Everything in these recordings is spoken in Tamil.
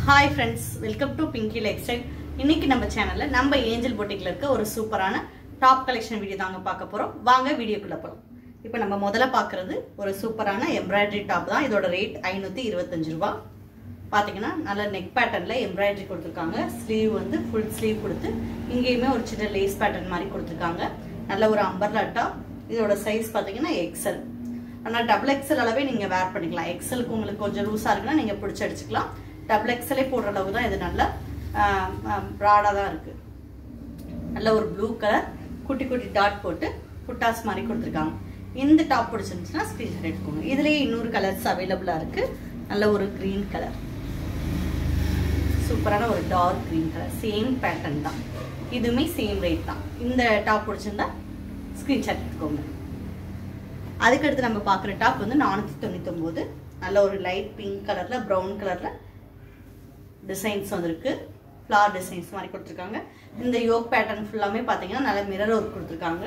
Hi friends, welcome to Pinky Lifestyle. இன்னைக்கு நம்ம சேனல்ல நம்ம ஏஞ்சல் பொட்டிக்ல இருக்க ஒரு சூப்பரான டாப் கலெக்ஷன் வீடியோ தாங்க பார்க்க போறோம். வாங்க வீடியோக்குள்ள போலாம். இப்போ நம்ம முதல்ல பார்க்கிறது ஒரு சூப்பரான எம்ப்ராய்டரி டாப் தான். இதோட ரேட் 525 ரூபாய். பாத்தீங்கன்னா நல்ல நெக் பேட்டர்ன்ல எம்ப்ராய்டரி கொடுத்திருக்காங்க. ஸ்லீவ் வந்து ஃபுல் ஸ்லீவ் கொடுத்து இங்கேயுமே ஒரு சின்ன லேஸ் பேட்டர்ன் மாதிரி கொடுத்திருக்காங்க. நல்ல ஒரு அம்பர்லா டாப். இதோட சைஸ் பாத்தீங்கன்னா XL. ஆனா டபுள் XL அளவே நீங்க வேர் பண்ணிக்கலாம். XLக்கு உங்களுக்கு கொஞ்சம் லூசா இருக்குன்னா நீங்க பிடிச்சு அடிச்சுக்கலாம். டபுள் எக்ஸ்எல்லே போடுற அளவு தான் இது நல்ல ப்ராடா தான் இருக்கு. நல்ல ஒரு ப்ளூ கலர் குட்டி குட்டி டாட் போட்டு புட்டாஸ் மாதிரி கொடுத்துருக்காங்க. இந்த டாப் பிடிச்சிருந்துச்சுன்னா ஸ்கிரீன்ஷாட் எடுத்துக்கோங்க. இதுலயே இன்னொரு கலர்ஸ் அவைலபிளா இருக்கு. நல்ல ஒரு கிரீன் கலர், சூப்பரான ஒரு dark green colour, same pattern தான். இதுவுமே சேம் ரேட் தான். இந்த டாப் பிடிச்சிருந்தா ஸ்கிரீன்ஷாட் எடுத்துக்கோங்க. அதுக்கடுத்து நம்ம பார்க்குற டாப் வந்து 499. நல்ல ஒரு லைட் பிங்க் கலர்ல ப்ரௌன் கலர்ல டிசைன்ஸ் வந்திருக்கு. ஃப்ளார் டிசைன்ஸ் மாதிரி கொடுத்துருக்காங்க. இந்த யோக் பேட்டர்ன் ஃபுல்லாமே பார்த்தீங்கன்னா நல்ல மிரர் ஒர்க் கொடுத்துருக்காங்க.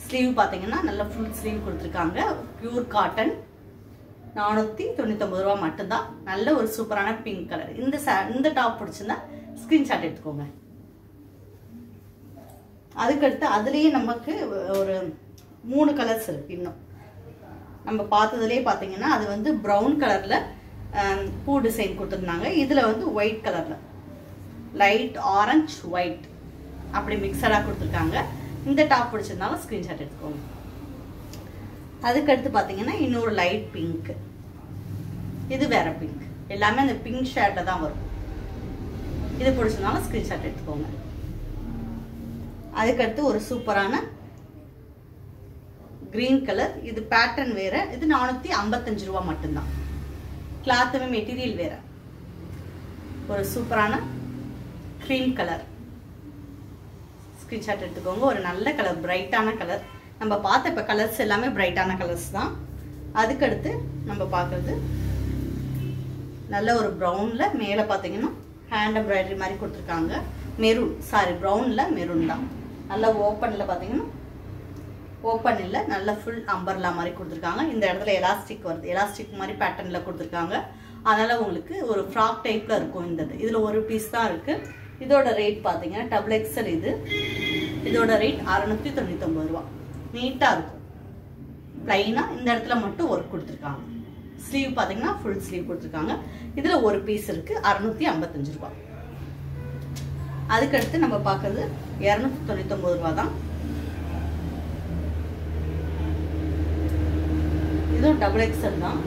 ஸ்லீவ் பார்த்தீங்கன்னா நல்ல ஃபுல் ஸ்லீவ் கொடுத்துருக்காங்க. Pure cotton. 499 ரூபா மட்டும்தான். நல்ல ஒரு சூப்பரான பிங்க் கலர். இந்த டாப் பிடிச்சிருந்தா ஸ்கிரீன்ஷாட் எடுத்துக்கோங்க. அதுக்கடுத்து அதுலேயே நமக்கு ஒரு 3 கலர்ஸ் இருக்கு. இன்னும் நம்ம பார்த்ததுலேயே பார்த்தீங்கன்னா அது வந்து ப்ரௌன் கலர்ல பூ டிசைன் கொடுத்துருந்தாங்க. இதுல வந்து ஒயிட் கலர்ல லைட் ஆரஞ்சு ஒயிட் அப்படி மிக்சடா கொடுத்துருக்காங்க. இந்த டாப் பிடிச்சிருந்தாலும் ஸ்கிரீன்ஷாட் எடுத்துக்கோங்க. அதுக்கடுத்து பார்த்தீங்கன்னா இன்னொரு லைட் பிங்க், இது வேற பிங்க். எல்லாமே அந்த பிங்க் ஷேட்ல தான் வரும். இது பிடிச்சிருந்தாலும் ஸ்கிரீன்ஷாட் எடுத்துக்கோங்க. அதுக்கடுத்து ஒரு சூப்பரான கிரீன் கலர். இது பேட்டர்ன் வேற. இது 455 ரூபா மட்டும்தான். கிளாத்துமே மெட்டீரியல் வேற. ஒரு சூப்பரான கிரீம் கலர். ஸ்கிரீன்ஷாட் எடுத்துக்கோங்க. ஒரு நல்ல கலர், பிரைட்டான கலர். நம்ம பார்த்த இப்ப கலர்ஸ் எல்லாமே பிரைட்டான கலர்ஸ் தான். அதுக்கடுத்து நம்ம பார்க்கறது நல்ல ஒரு ப்ரௌன்ல மேல பாத்தீங்கன்னா ஹேண்ட் எம்ப்ராய்டரி மாதிரி கொடுத்துருக்காங்க. மெரூன், சாரி ப்ரௌன்ல மெரூன் தான். நல்ல ஓப்பன்ல பாத்தீங்கன்னா ஓப்பன் இல்ல, நல்ல ஃபுல் அம்பர்லா மாதிரி கொடுத்துருக்காங்க. இந்த இடத்துல எலாஸ்டிக் வருது. எலாஸ்டிக் மாதிரி பேட்டர்ன்ல கொடுத்துருக்காங்க. அதனால உங்களுக்கு ஒரு ஃப்ராக் டைப்ல இருக்கும். இதுல ஒரு பீஸ் தான் இருக்கு. இதோட ரேட் பாத்தீங்கன்னா டபுள் எக்ஸ்எல். இதோட ரேட் 699 ரூபா. நீட்டா இருக்கும். பிளைனா இந்த இடத்துல மட்டும் ஒர்க் கொடுத்துருக்காங்க. ஸ்லீவ் பாத்தீங்கன்னா ஃபுல் ஸ்லீவ் கொடுத்துருக்காங்க. இதுல ஒரு பீஸ் இருக்கு. 655 ரூபா. அதுக்கடுத்து நம்ம பார்க்கறது 299 ரூபா தான். இதுவும் டபுள் எக்ஸ்எல் தான்.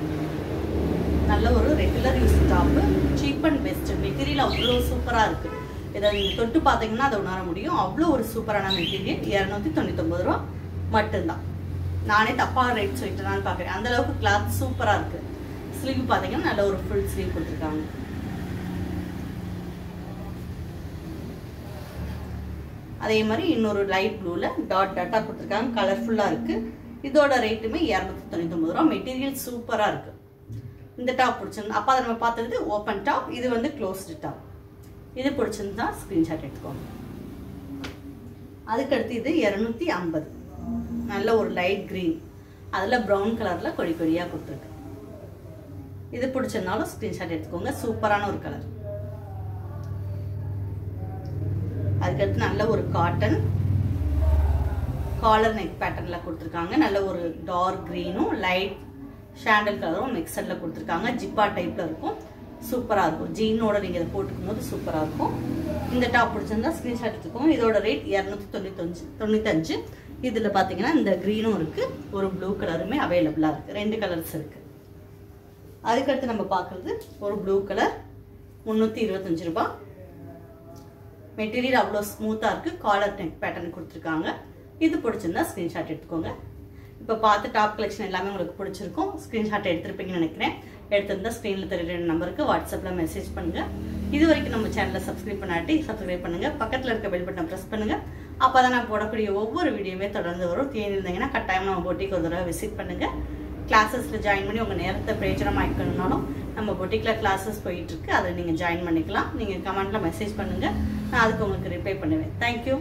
நல்ல ஒரு regular use top. Cheap and best. Material அவ்வளோ சூப்பரா இருக்கு. இதை நீங்க தொட்டு பார்த்தீங்கன்னா அதை உணர முடியும். அவ்வளோ ஒரு சூப்பரான மெட்டீரியல். 299 ரூபா மட்டும்தான். நானே தப்பா ரேட் சொல்லிட்டு பாக்குறேன். அந்த அளவுக்கு கிளாத் சூப்பரா இருக்கு. ஸ்லீவ் பாத்தீங்கன்னா நல்ல ஒரு ஃபுல் ஸ்லீவ் கொடுத்துருக்காங்க. அதே மாதிரி இன்னொரு லைட் ப்ளூல டாட் டாட்டா கொடுத்துருக்காங்க. கலர்ஃபுல்லா இருக்கு. இதோட ரேட்டுமே 299 ரூபா. மெட்டீரியல் சூப்பரா இருக்கு. இந்த டாப் பிடிச்சிருந்தா அப்ப நம்ம பார்த்தது ஓப்பன் டாப். இது வந்து க்ளோஸ்டு டாப். இது பிடிச்சிருந்தா ஸ்கிரீன்ஷாட் எடுத்துக்கோங்க. அதுக்கடுத்து இது 250. நல்ல ஒரு லைட் கிரீன். அதுல ப்ரௌன் கலர்ல கொடி கொடியா கொடுத்துருக்கு. இது பிடிச்சிருந்தாலும் ஸ்கிரீன்ஷாட் எடுத்துக்கோங்க. சூப்பரான ஒரு கலர். அதுக்கடுத்து நல்ல ஒரு காட்டன் காலர் நெக் பேட்டர்ன்ல கொடுத்துருக்காங்க. நல்ல ஒரு டார்க் கிரீனும் லைட் சாண்டல் கலரும் மிக்சர்ல கொடுத்துருக்காங்க. ஜிப்பா டைப்ல இருக்கும். சூப்பரா இருக்கும். ஜீனோட நீங்க இதை போட்டுக்கும் போது சூப்பரா இருக்கும். இந்த டாப் பிடிச்சிருந்தா ஸ்கிரீன்ஷாட் எடுத்துக்கோங்க. இதோட ரேட் 295. இதுல பாத்தீங்கன்னா இந்த கிரீனும் இருக்கு, ஒரு ப்ளூ கலருமே அவைலபிளா இருக்கு. 2 கலர்ஸ் இருக்கு. அதுக்கடுத்து நம்ம பார்க்கறது ஒரு ப்ளூ கலர், 325 ரூபாய். மெட்டீரியல் அவ்வளோ ஸ்மூத்தா இருக்கு. காலர் நெக் பேட்டர்ன் கொடுத்துருக்காங்க. இது பிடிச்சிருந்தா ஸ்கிரீன்ஷாட் எடுத்துக்கோங்க. இப்போ பார்த்து டாப் கலெக்ஷன் எல்லாமே உங்களுக்கு பிடிச்சிருக்கும். ஸ்கிரீன்ஷாட் எடுத்திருப்பீங்கன்னு நினைக்கிறேன். எடுத்திருந்தா ஸ்க்ரீன்ல தெரியுற நம்பருக்கு வாட்ஸ்அப்ல மெசேஜ் பண்ணுங்க. இது வரைக்கும் நம்ம சேனலை சப்ஸ்கிரைப் பண்ணாட்டி சப்ஸ்கிரைப் பண்ணுங்க. பக்கத்துல இருக்க பெல் பட்டனை பிரஸ் பண்ணுங்க. அப்பதான் நான் போடக்கூடிய ஒவ்வொரு வீடியோவே தொடர்ந்து வரும். தேர்ந்தீங்கன்னா கட்டாயம் நம்ம பொட்டிக்கு ஒரு தடவை விசிட் பண்ணுங்க. கிளாஸஸ்ல ஜாயின் பண்ணி உங்க நேரத்தை பிரயோஜனமாக்கணும்னாலும் நம்ம பொட்டிக்ல கிளாஸஸ் போயிட்டு இருக்கு. அதை நீங்க ஜாயின் பண்ணிக்கலாம். நீங்க கமெண்ட்ல மெசேஜ் பண்ணுங்க. நான் அதுக்கு உங்களுக்கு ரிப்ளை பண்ணுவேன். தேங்க்யூ.